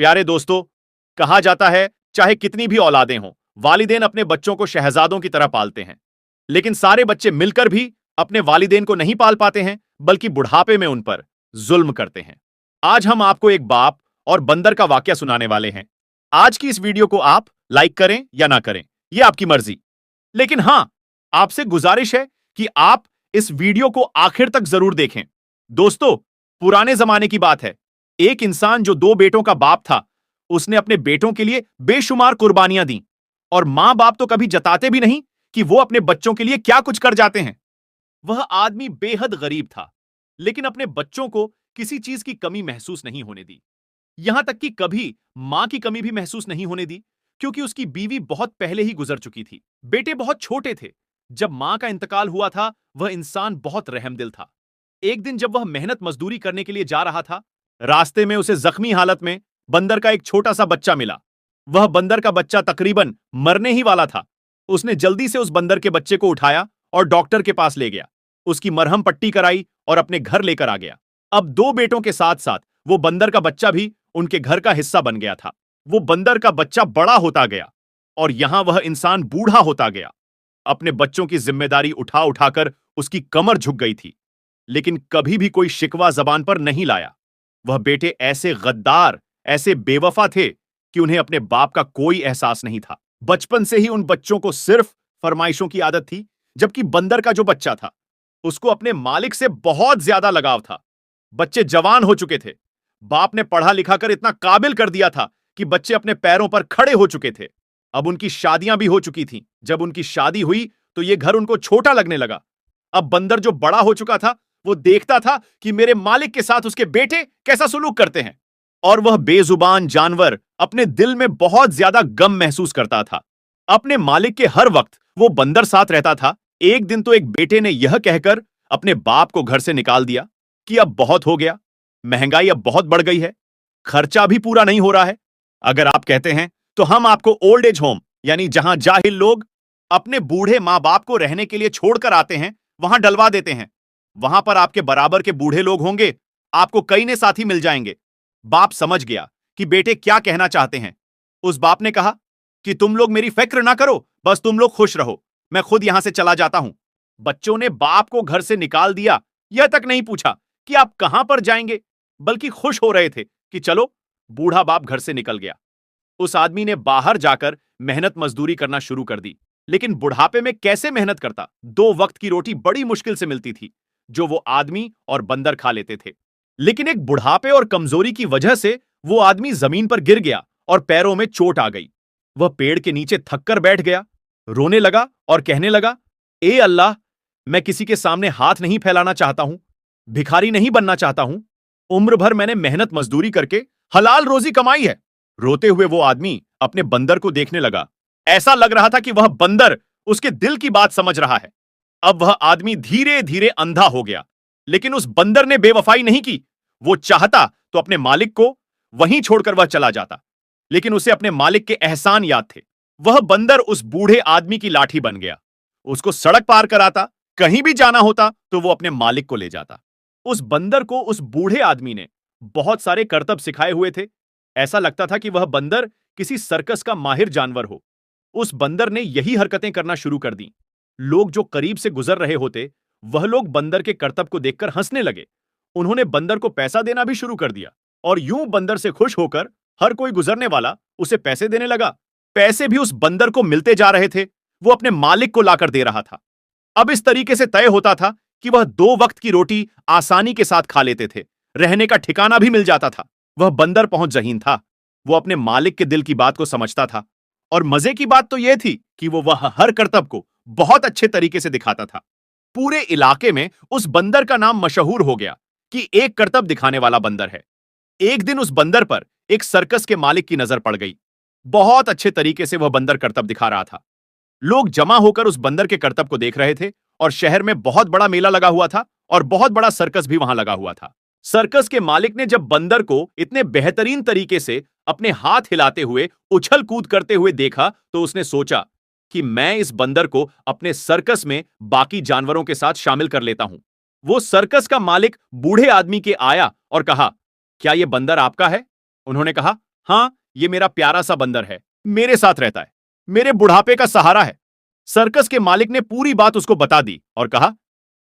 प्यारे दोस्तों, कहा जाता है चाहे कितनी भी औलादें हों, वालिदैन अपने बच्चों को शहजादों की तरह पालते हैं। लेकिन सारे बच्चे मिलकर भी अपने वालिदैन को नहीं पाल पाते हैं, बल्कि बुढ़ापे में उन पर जुल्म करते हैं। आज हम आपको एक बाप और बंदर का वाकया सुनाने वाले हैं। आज की इस वीडियो को आप लाइक करें या ना करें, यह आपकी मर्जी। लेकिन हां, आपसे गुजारिश है कि आप इस वीडियो को आखिर तक जरूर देखें। दोस्तों, पुराने जमाने की बात है। एक इंसान जो 2 बेटों का बाप था, उसने अपने बेटों के लिए बेशुमार कुर्बानियां दी, और मां बाप तो कभी जताते भी नहीं कि वो अपने बच्चों के लिए क्या कुछ कर जाते हैं। वह आदमी बेहद गरीब था, लेकिन अपने बच्चों को किसी चीज की कमी महसूस नहीं होने दी। यहां तक कि कभी मां की कमी भी महसूस नहीं होने दी, क्योंकि उसकी बीवी बहुत पहले ही गुजर चुकी थी। बेटे बहुत छोटे थे जब मां का इंतकाल हुआ था। वह इंसान बहुत रहमदिल था। एक दिन जब वह मेहनत मजदूरी करने के लिए जा रहा था, रास्ते में उसे जख्मी हालत में बंदर का एक छोटा सा बच्चा मिला। वह बंदर का बच्चा तकरीबन मरने ही वाला था। उसने जल्दी से उस बंदर के बच्चे को उठाया और डॉक्टर के पास ले गया, उसकी मरहम पट्टी कराई और अपने घर लेकर आ गया। अब 2 बेटों के साथ साथ वो बंदर का बच्चा भी उनके घर का हिस्सा बन गया था। वो बंदर का बच्चा बड़ा होता गया और यहां वह इंसान बूढ़ा होता गया। अपने बच्चों की जिम्मेदारी उठा उठाकर उसकी कमर झुक गई थी, लेकिन कभी भी कोई शिकवा जबान पर नहीं लाया। वह बेटे ऐसे गद्दार, ऐसे बेवफा थे कि उन्हें अपने बाप का कोई एहसास नहीं था। बचपन से ही उन बच्चों को सिर्फ फरमाइशों की आदत थी, जबकि बंदर का जो बच्चा था, उसको अपने मालिक से बहुत ज्यादा लगाव था। बच्चे जवान हो चुके थे। बाप ने पढ़ा लिखा कर इतना काबिल कर दिया था कि बच्चे अपने पैरों पर खड़े हो चुके थे। अब उनकी शादियां भी हो चुकी थीं। जब उनकी शादी हुई तो यह घर उनको छोटा लगने लगा। अब बंदर जो बड़ा हो चुका था, वो देखता था कि मेरे मालिक के साथ उसके बेटे कैसा सुलूक करते हैं, और वह बेजुबान जानवर अपने दिल में बहुत ज्यादा गम महसूस करता था। अपने मालिक के हर वक्त वो बंदर साथ रहता था। एक दिन तो एक बेटे ने यह कहकर अपने बाप को घर से निकाल दिया कि अब बहुत हो गया, महंगाई अब बहुत बढ़ गई है, खर्चा भी पूरा नहीं हो रहा है। अगर आप कहते हैं तो हम आपको ओल्ड एज होम, यानी जहां जाहिल लोग अपने बूढ़े मां बाप को रहने के लिए छोड़कर आते हैं, वहां डलवा देते हैं। वहां पर आपके बराबर के बूढ़े लोग होंगे, आपको कई ने साथी मिल जाएंगे। बाप समझ गया कि बेटे क्या कहना चाहते हैं। उस बाप ने कहा कि तुम लोग मेरी फिक्र ना करो, बस तुम लोग खुश रहो, मैं खुद यहां से चला जाता हूं। बच्चों ने बाप को घर से निकाल दिया, यह तक नहीं पूछा कि आप कहां पर जाएंगे, बल्कि खुश हो रहे थे कि चलो, बूढ़ा बाप घर से निकल गया। उस आदमी ने बाहर जाकर मेहनत मजदूरी करना शुरू कर दी। लेकिन बुढ़ापे में कैसे मेहनत करता? 2 वक्त की रोटी बड़ी मुश्किल से मिलती थी, जो वो आदमी और बंदर खा लेते थे। लेकिन एक बुढ़ापे और कमजोरी की वजह से वो आदमी जमीन पर गिर गया और पैरों में चोट आ गई। वह पेड़ के नीचे थककर बैठ गया, रोने लगा और कहने लगा, ए अल्लाह, मैं किसी के सामने हाथ नहीं फैलाना चाहता हूं, भिखारी नहीं बनना चाहता हूं। उम्र भर मैंने मेहनत मजदूरी करके हलाल रोजी कमाई है। रोते हुए वो आदमी अपने बंदर को देखने लगा। ऐसा लग रहा था कि वह बंदर उसके दिल की बात समझ रहा है। अब वह आदमी धीरे धीरे अंधा हो गया। लेकिन उस बंदर ने बेवफाई नहीं की। वो चाहता तो अपने मालिक को वहीं छोड़कर वह चला जाता, लेकिन उसे अपने मालिक के एहसान याद थे। वह बंदर उस बूढ़े आदमी की लाठी बन गया। उसको सड़क पार कराता, कहीं भी जाना होता तो वो अपने मालिक को ले जाता। उस बंदर को उस बूढ़े आदमी ने बहुत सारे करतब सिखाए हुए थे। ऐसा लगता था कि वह बंदर किसी सर्कस का माहिर जानवर हो। उस बंदर ने यही हरकतें करना शुरू कर दी। लोग जो करीब से गुजर रहे होते, वह लोग बंदर के करतब को देखकर हंसने लगे। उन्होंने बंदर को पैसा देना भी शुरू कर दिया, और यूं बंदर से खुश होकर हर कोई गुजरने वाला उसे पैसे देने लगा। पैसे भी उस बंदर को मिलते जा रहे थे, वो अपने मालिक को लाकर दे रहा था। अब इस तरीके से तय होता था कि वह 2 वक्त की रोटी आसानी के साथ खा लेते थे, रहने का ठिकाना भी मिल जाता था। वह बंदर पहुंच जहीन था। वो अपने मालिक के दिल की बात को समझता था, और मजे की बात तो यह थी कि वह हर करतब को बहुत अच्छे तरीके से दिखाता था। पूरे इलाके में उस बंदर का नाम मशहूर हो गया कि एक करतब दिखाने वाला बंदर है। एक दिन उस बंदर पर एक सर्कस के मालिक की नजर पड़ गई। बहुत अच्छे तरीके से वह बंदर करतब दिखा रहा था। लोग जमा होकर उस बंदर के करतब को देख रहे थे, और शहर में बहुत बड़ा मेला लगा हुआ था और बहुत बड़ा सर्कस भी वहां लगा हुआ था। सर्कस के मालिक ने जब बंदर को इतने बेहतरीन तरीके से अपने हाथ हिलाते हुए, उछल कूद करते हुए देखा, तो उसने सोचा कि मैं इस बंदर को अपने सर्कस में बाकी जानवरों के साथ शामिल कर लेता हूं। वो सर्कस का मालिक बूढ़े आदमी के आया और कहा, क्या यह बंदर आपका है? उन्होंने कहा, हाँ, ये मेरा प्यारा सा बंदर है, मेरे साथ रहता है, मेरे बुढ़ापे का सहारा है। सर्कस के मालिक ने पूरी बात उसको बता दी और कहा,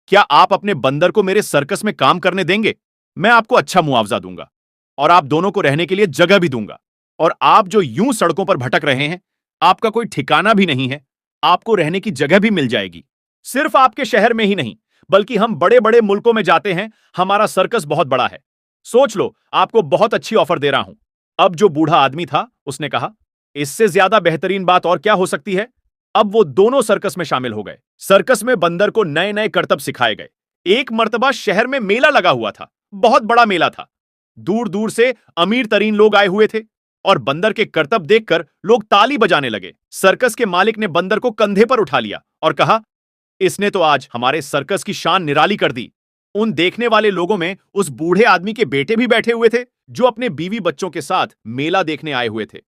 क्या आप अपने बंदर को मेरे सर्कस में काम करने देंगे? मैं आपको अच्छा मुआवजा दूंगा और आप दोनों को रहने के लिए जगह भी दूंगा। और आप जो यूं सड़कों पर भटक रहे हैं, आपका कोई ठिकाना भी नहीं है, आपको रहने की जगह भी मिल जाएगी। सिर्फ आपके शहर में ही नहीं, बल्कि हम बड़े-बड़े मुल्कों में जाते हैं, हमारा सर्कस बहुत बड़ा है। सोच लो, आपको बहुत अच्छी ऑफर दे रहा हूं। अब जो बूढ़ा आदमी था, उसने कहा, इससे ज्यादा बेहतरीन बात और क्या हो सकती है? अब वो दोनों सर्कस में शामिल हो गए। सर्कस में बंदर को नए-नए करतब सिखाए गए। एक मर्तबा शहर में मेला लगा हुआ था, बहुत बड़ा मेला था। दूर-दूर से अमीर तरीन लोग आए हुए थे और बंदर के करतब देखकर लोग ताली बजाने लगे। सर्कस के मालिक ने बंदर को कंधे पर उठा लिया और कहा, इसने तो आज हमारे सर्कस की शान निराली कर दी। उन देखने वाले लोगों में उस बूढ़े आदमी के बेटे भी बैठे हुए थे, जो अपने बीवी बच्चों के साथ मेला देखने आए हुए थे।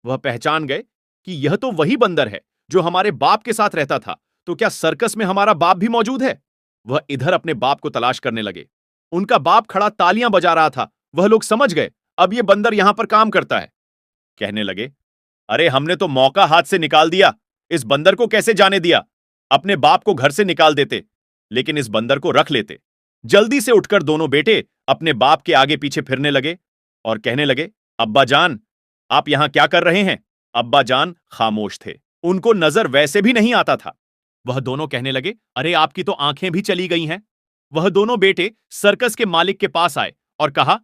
वह पहचान गए कि यह तो वही बंदर है जो हमारे बाप के साथ रहता था। तो क्या सर्कस में हमारा बाप भी मौजूद है? वह इधर अपने बाप को तलाश करने लगे। उनका बाप खड़ा तालियां बजा रहा था। वह लोग समझ गए, अब यह बंदर यहां पर काम करता है। कहने लगे, अरे हमने तो मौका हाथ से निकाल दिया। इस बंदर को कैसे जाने दिया? अपने बाप को घर से निकाल देते, लेकिन इस बंदर को रख लेते। जल्दी से उठकर दोनों बेटे अपने बाप के आगे पीछे फिरने लगे और कहने लगे, अब्बा जान, आप यहां क्या कर रहे हैं? अब्बा जान खामोश थे, उनको नजर वैसे भी नहीं आता था। वह दोनों कहने लगे, अरे आपकी तो आंखें भी चली गई हैं। वह दोनों बेटे सर्कस के मालिक के पास आए और कहा,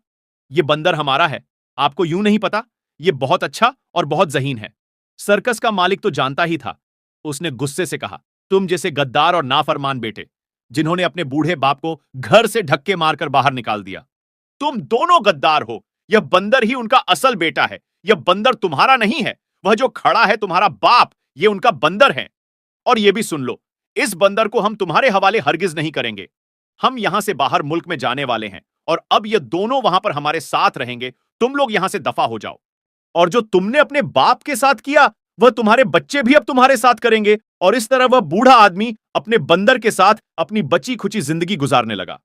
यह बंदर हमारा है, आपको यूं नहीं पता? यह बहुत अच्छा और बहुत जहीन है। सर्कस का मालिक तो जानता ही था। उसने गुस्से से कहा, तुम जैसे गद्दार और नाफरमान बेटे, जिन्होंने अपने बूढ़े बाप को घर से धक्के मारकर बाहर निकाल दिया, तुम दोनों गद्दार हो। यह बंदर ही उनका असल बेटा है। यह बंदर तुम्हारा नहीं है। वह जो खड़ा है तुम्हारा बाप, यह उनका बंदर है। और यह भी सुन लो, इस बंदर को हम तुम्हारे हवाले हरगिज नहीं करेंगे। हम यहां से बाहर मुल्क में जाने वाले हैं और अब ये दोनों वहां पर हमारे साथ रहेंगे। तुम लोग यहां से दफा हो जाओ। और जो तुमने अपने बाप के साथ किया, वह तुम्हारे बच्चे भी अब तुम्हारे साथ करेंगे। और इस तरह वह बूढ़ा आदमी अपने बंदर के साथ अपनी बची खुची जिंदगी गुजारने लगा।